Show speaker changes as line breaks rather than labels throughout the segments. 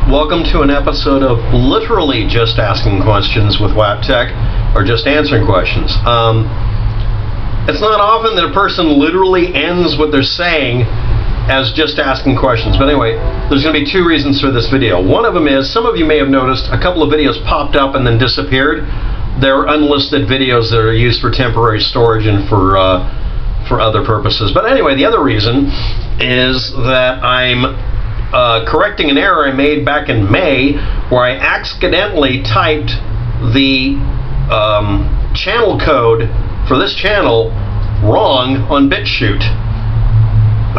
Welcome to an episode of literally just asking questions with WAPTech, or just answering questions. It's not often that a person literally ends what they're saying as just asking questions. But anyway, there's going to be two reasons for this video. One of them is, some of you may have noticed a couple of videos popped up and then disappeared. They're unlisted videos that are used for temporary storage and for other purposes. But anyway, the other reason is that I'm correcting an error I made back in May, where I accidentally typed the channel code for this channel wrong on BitChute.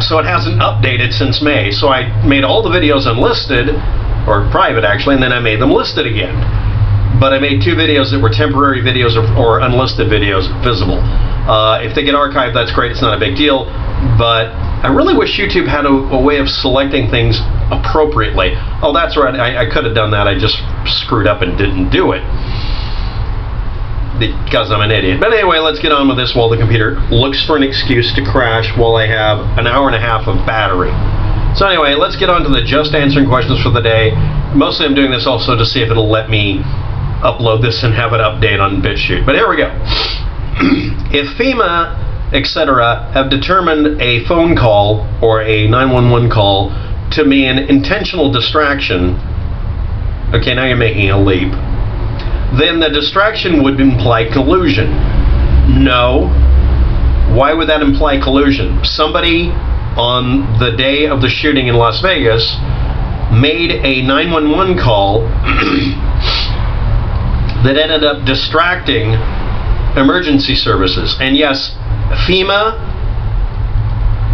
So it hasn't updated since May. So I made all the videos unlisted, or private actually, and then I made them listed again. But I made two videos that were temporary videos or unlisted videos visible. If they get archived, that's great. It's not a big deal. But I really wish YouTube had a way of selecting things appropriately. Oh, that's right. I could have done that. I just screwed up and didn't do it because I'm an idiot. But anyway, let's get on with this while the computer looks for an excuse to crash while I have an hour and a half of battery. So anyway, let's get on to the just answering questions for the day. Mostly I'm doing this also to see if it'll let me upload this and have it update on BitChute. But here we go. If FEMA, etc., have determined a phone call or a 911 call to be an intentional distraction, okay, now you're making a leap, then the distraction would imply collusion. No. Why would that imply collusion? Somebody on the day of the shooting in Las Vegas made a 911 call that ended up distracting emergency services. And yes, FEMA,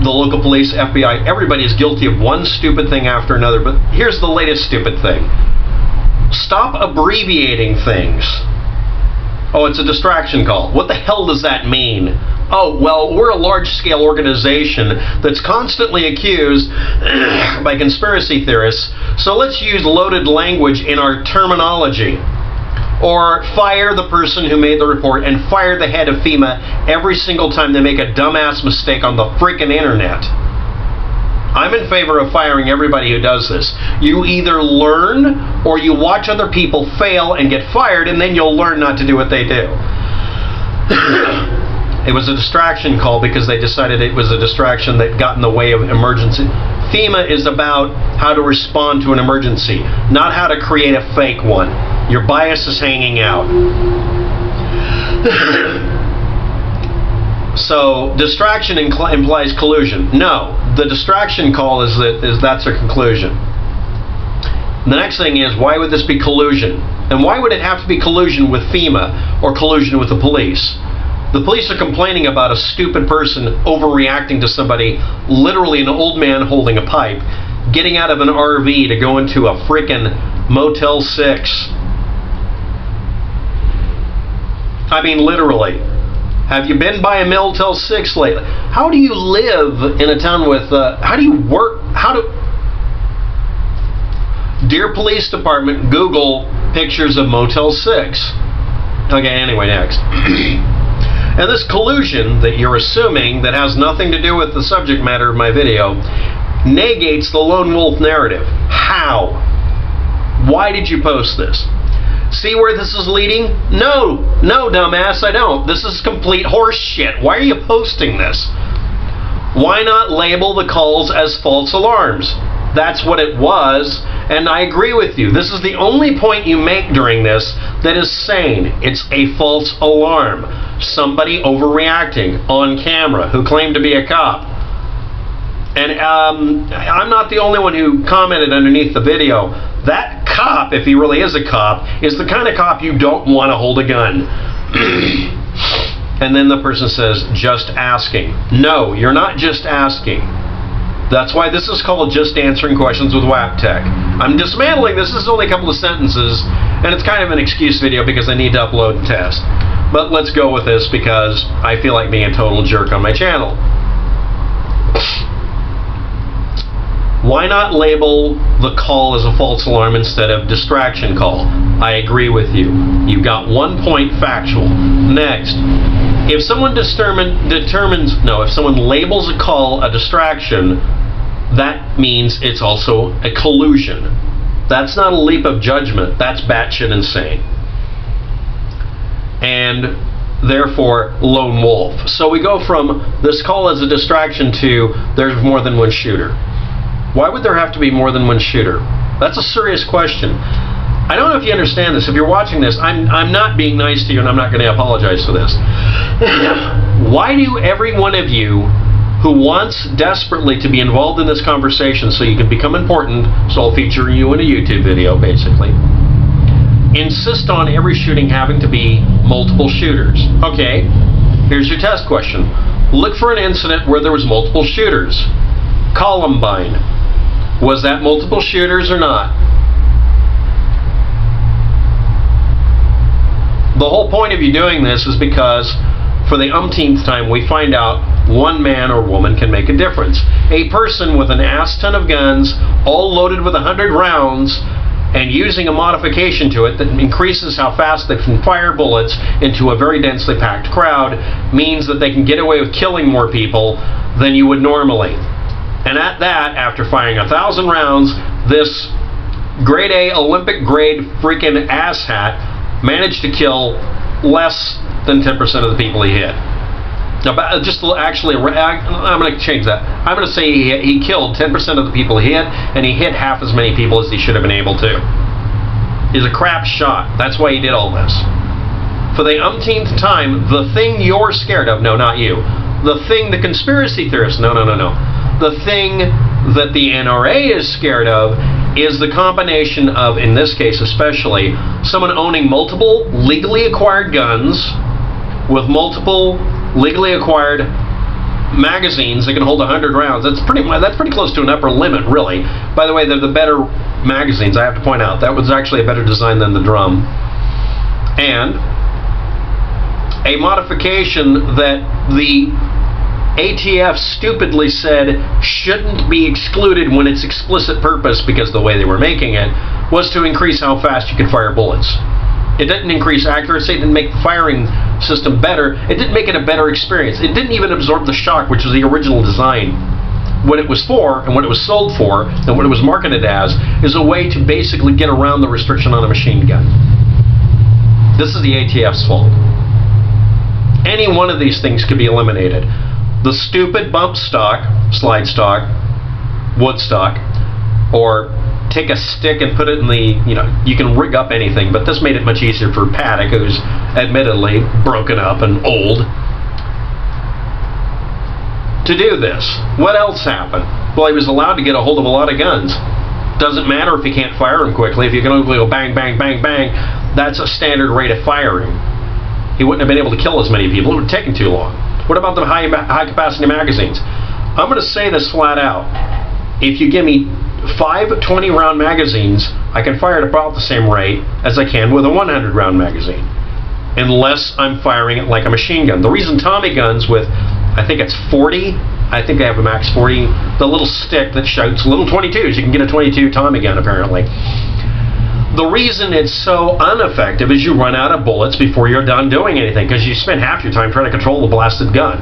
the local police, FBI, everybody is guilty of one stupid thing after another. But here's the latest stupid thing. Stop abbreviating things. Oh, it's a distraction call. What the hell does that mean? Oh, well, we're a large-scale organization that's constantly accused by conspiracy theorists, so let's use loaded language in our terminology. Or fire the person who made the report and fire the head of FEMA every single time they make a dumbass mistake on the freaking internet. I'm in favor of firing everybody who does this. You either learn or you watch other people fail and get fired, and then you'll learn not to do what they do. It was a distraction call because they decided it was a distraction that got in the way of emergency. FEMA is about how to respond to an emergency, not how to create a fake one. Your bias is hanging out. So distraction implies collusion. No, the distraction call is that's a conclusion. The next thing is, why would this be collusion? And why would it have to be collusion with FEMA or collusion with the police? The police are complaining about a stupid person overreacting to somebody, literally an old man holding a pipe, getting out of an RV to go into a frickin' Motel 6. I mean, literally. Have you been by a Motel 6 lately? How do you live in a town with, how do you work, Dear Police Department, Google pictures of Motel 6. Okay, anyway, next. And this collusion that you're assuming that has nothing to do with the subject matter of my video negates the lone wolf narrative. How? Why did you post this? See where this is leading? No, dumbass, I don't. This is complete horse shit. Why are you posting this? Why not label the calls as false alarms? That's what it was, and I agree with you. This is the only point you make during this that is sane. It's a false alarm. Somebody overreacting on camera who claimed to be a cop. And I'm not the only one who commented underneath the video. That cop, if he really is a cop, is the kind of cop you don't want to hold a gun. And then the person says, just asking. No, you're not just asking. That's why this is called Just Answering Questions with WAPTech. I'm dismantling this. This is only a couple of sentences, and it's kind of an excuse video because I need to upload and test. But let's go with this because I feel like being a total jerk on my channel. Why not label the call as a false alarm instead of distraction call? I agree with you. You got 1 point factual. Next, if someone if someone labels a call a distraction, that means it's also a collusion. That's not a leap of judgment. That's batshit insane. And therefore, lone wolf. So we go from this call as a distraction to there's more than one shooter. Why would there have to be more than one shooter? That's a serious question. I don't know if you understand this. If you're watching this, I'm not being nice to you, and I'm not going to apologize for this. Why do every one of you who wants desperately to be involved in this conversation so you can become important, so I'll feature you in a YouTube video, basically, insist on every shooting having to be multiple shooters? Okay, here's your test question. Look for an incident where there was multiple shooters. Columbine. Was that multiple shooters or not? The whole point of you doing this is because for the umpteenth time we find out one man or woman can make a difference. A person with an ass ton of guns, all loaded with 100 rounds, and using a modification to it that increases how fast they can fire bullets into a very densely packed crowd means that they can get away with killing more people than you would normally. And at that, after firing 1,000 rounds, this grade A, Olympic grade freaking asshat managed to kill less than 10% of the people he hit. Now, actually, I'm going to change that. I'm going to say he killed 10% of the people he hit, and he hit half as many people as he should have been able to. He's a crap shot. That's why he did all this. For the umpteenth time, the thing you're scared of, no, not you, the thing the conspiracy theorists, no, the thing that the NRA is scared of is the combination of, in this case especially, someone owning multiple legally acquired guns with multiple legally acquired magazines that can hold 100 rounds. That's pretty close to an upper limit, really. By the way, they're the better magazines, I have to point out. That was actually a better design than the drum. And a modification that the ATF stupidly said shouldn't be excluded when its explicit purpose, because the way they were making it, was to increase how fast you could fire bullets. It didn't increase accuracy, it didn't make the firing system better, it didn't make it a better experience. It didn't even absorb the shock, which was the original design. What it was for, and what it was sold for, and what it was marketed as, is a way to basically get around the restriction on a machine gun. This is the ATF's fault. Any one of these things could be eliminated. The stupid bump stock, slide stock, wood stock, or take a stick and put it in the, you can rig up anything, but this made it much easier for Paddock, who's admittedly broken up and old, to do this. What else happened? Well, he was allowed to get a hold of a lot of guns. Doesn't matter if he can't fire them quickly. If you can only go bang, bang, bang, bang, that's a standard rate of firing. He wouldn't have been able to kill as many people. It would have taken too long. What about the high-capacity magazines? I'm going to say this flat out. If you give me 5 20-round magazines, I can fire at about the same rate as I can with a 100-round magazine, unless I'm firing it like a machine gun. The reason Tommy guns with, I think it's 40, I think they have a max 40, the little stick that shoots little 22s, you can get a 22 Tommy gun apparently. The reason it's so ineffective is you run out of bullets before you're done doing anything, because you spend half your time trying to control the blasted gun.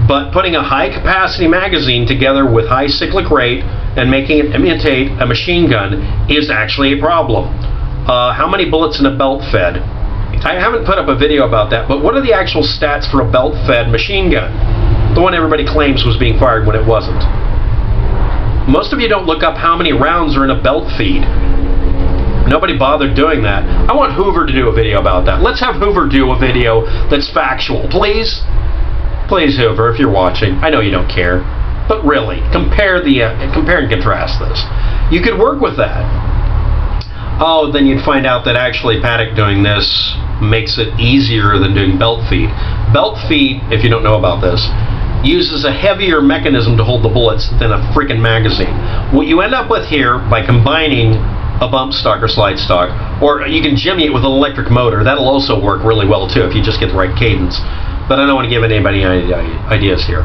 But putting a high-capacity magazine together with high cyclic rate and making it imitate a machine gun is actually a problem. How many bullets in a belt-fed? I haven't put up a video about that, but what are the actual stats for a belt-fed machine gun? The one everybody claims was being fired when it wasn't. Most of you don't look up how many rounds are in a belt feed. Nobody bothered doing that. I want Hoover to do a video about that. Let's have Hoover do a video that's factual, please. Please, Hoover, if you're watching. I know you don't care, but really, compare and contrast this. You could work with that. Oh, then you'd find out that actually Paddock doing this makes it easier than doing belt feed. Belt feed, if you don't know about this, uses a heavier mechanism to hold the bullets than a freaking magazine. What you end up with here, by combining a bump stock or slide stock, or you can jimmy it with an electric motor. That'll also work really well too if you just get the right cadence. But I don't want to give anybody ideas here.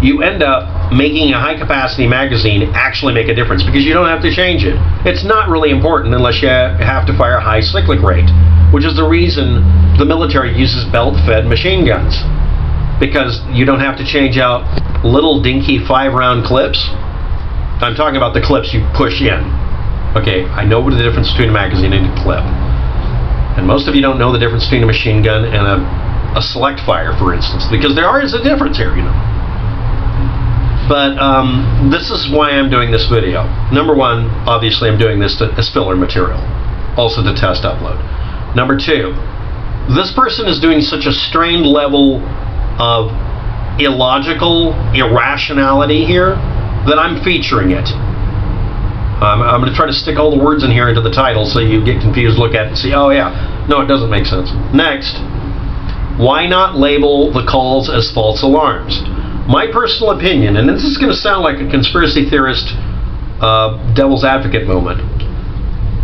You end up making a high-capacity magazine actually make a difference because you don't have to change it. It's not really important unless you have to fire a high cyclic rate, which is the reason the military uses belt-fed machine guns, because you don't have to change out little dinky 5-round clips. I'm talking about the clips you push in. Okay, I know what the difference between a magazine and a clip. And most of you don't know the difference between a machine gun and a select fire, for instance, because there is a difference here, you know. But this is why I'm doing this video. Number one, obviously I'm doing this as filler material, also to test upload. Number two, this person is doing such a strained level of illogical irrationality here that I'm featuring it. I'm going to try to stick all the words in here into the title so you get confused, look at it and see, oh yeah, no, it doesn't make sense. Next, why not label the calls as false alarms? My personal opinion, and this is going to sound like a conspiracy theorist devil's advocate moment,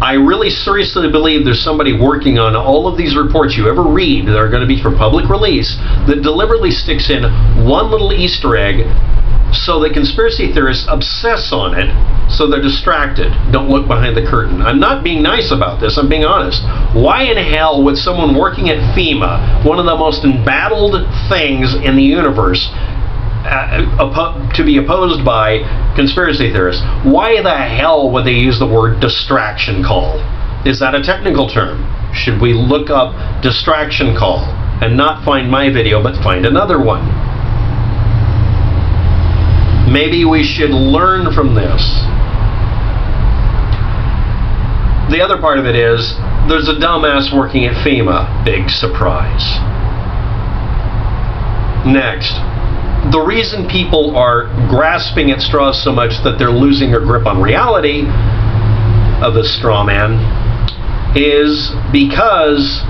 I really seriously believe there's somebody working on all of these reports you ever read that are going to be for public release that deliberately sticks in one little Easter egg so that conspiracy theorists obsess on it so they're distracted. Don't look behind the curtain. I'm not being nice about this, I'm being honest. Why in hell would someone working at FEMA, one of the most embattled things in the universe, to be opposed by conspiracy theorists, why the hell would they use the word distraction call? Is that a technical term? Should we look up distraction call and not find my video but find another one? Maybe we should learn from this. The other part of it is, there's a dumbass working at FEMA. Big surprise. Next, the reason people are grasping at straws so much that they're losing their grip on reality of this straw man is because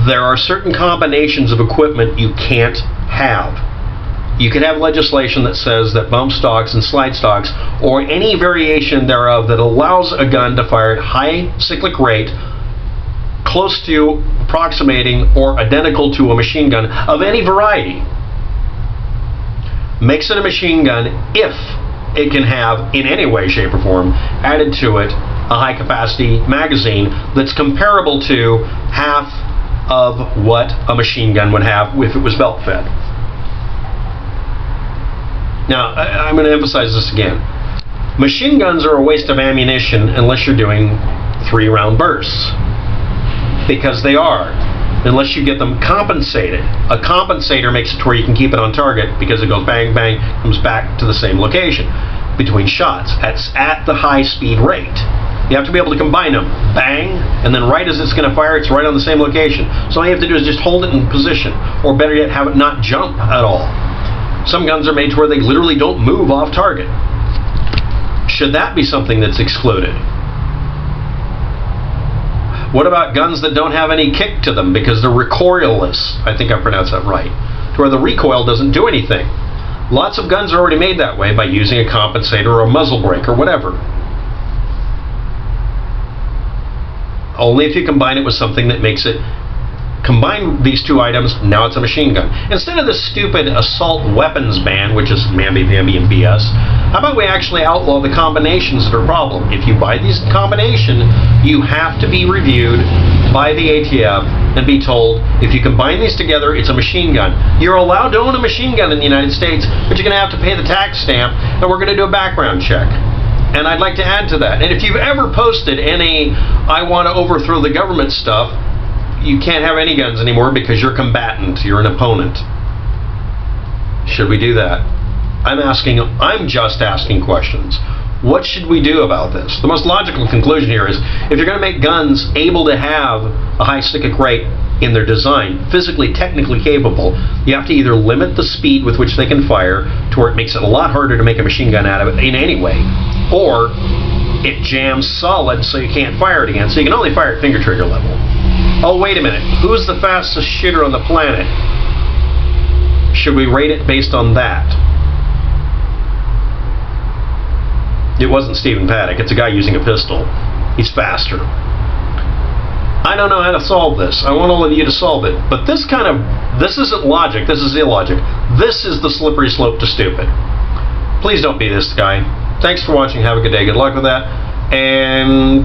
there are certain combinations of equipment you can't have. You can have legislation that says that bump stocks and slide stocks, or any variation thereof that allows a gun to fire at high cyclic rate, close to approximating or identical to a machine gun of any variety, makes it a machine gun if it can have, in any way, shape, or form, added to it a high-capacity magazine that's comparable to half of what a machine gun would have if it was belt-fed. Now, I'm going to emphasize this again. Machine guns are a waste of ammunition unless you're doing 3-round bursts. Because they are. Unless you get them compensated. A compensator makes it to where you can keep it on target because it goes bang, bang, comes back to the same location between shots. That's at the high speed rate. You have to be able to combine them. Bang, and then right as it's going to fire, it's right on the same location. So all you have to do is just hold it in position. Or better yet, have it not jump at all. Some guns are made to where they literally don't move off target. Should that be something that's excluded? What about guns that don't have any kick to them because they're recoilless? I think I pronounced that right. To where the recoil doesn't do anything. Lots of guns are already made that way by using a compensator or a muzzle brake or whatever. Only if you combine it with something that makes it combine these two items, now it's a machine gun. Instead of this stupid assault weapons ban, which is mamby-pamby and BS, how about we actually outlaw the combinations that are a problem? If you buy these combination, you have to be reviewed by the ATF and be told, if you combine these together, it's a machine gun. You're allowed to own a machine gun in the United States, but you're going to have to pay the tax stamp, and we're going to do a background check. And I'd like to add to that, and if you've ever posted any I want to overthrow the government stuff, you can't have any guns anymore because you're a combatant, you're an opponent. Should we do that? I'm just asking questions. What should we do about this? The most logical conclusion here is, if you're going to make guns able to have a high cyclic rate in their design, physically, technically capable, you have to either limit the speed with which they can fire to where it makes it a lot harder to make a machine gun out of it in any way, or it jams solid so you can't fire it again, so you can only fire at finger trigger level. Oh, wait a minute. Who's the fastest shooter on the planet? Should we rate it based on that? It wasn't Stephen Paddock. It's a guy using a pistol. He's faster. I don't know how to solve this. I want all of you to solve it. But this isn't logic. This is illogic. This is the slippery slope to stupid. Please don't be this guy. Thanks for watching. Have a good day. Good luck with that. And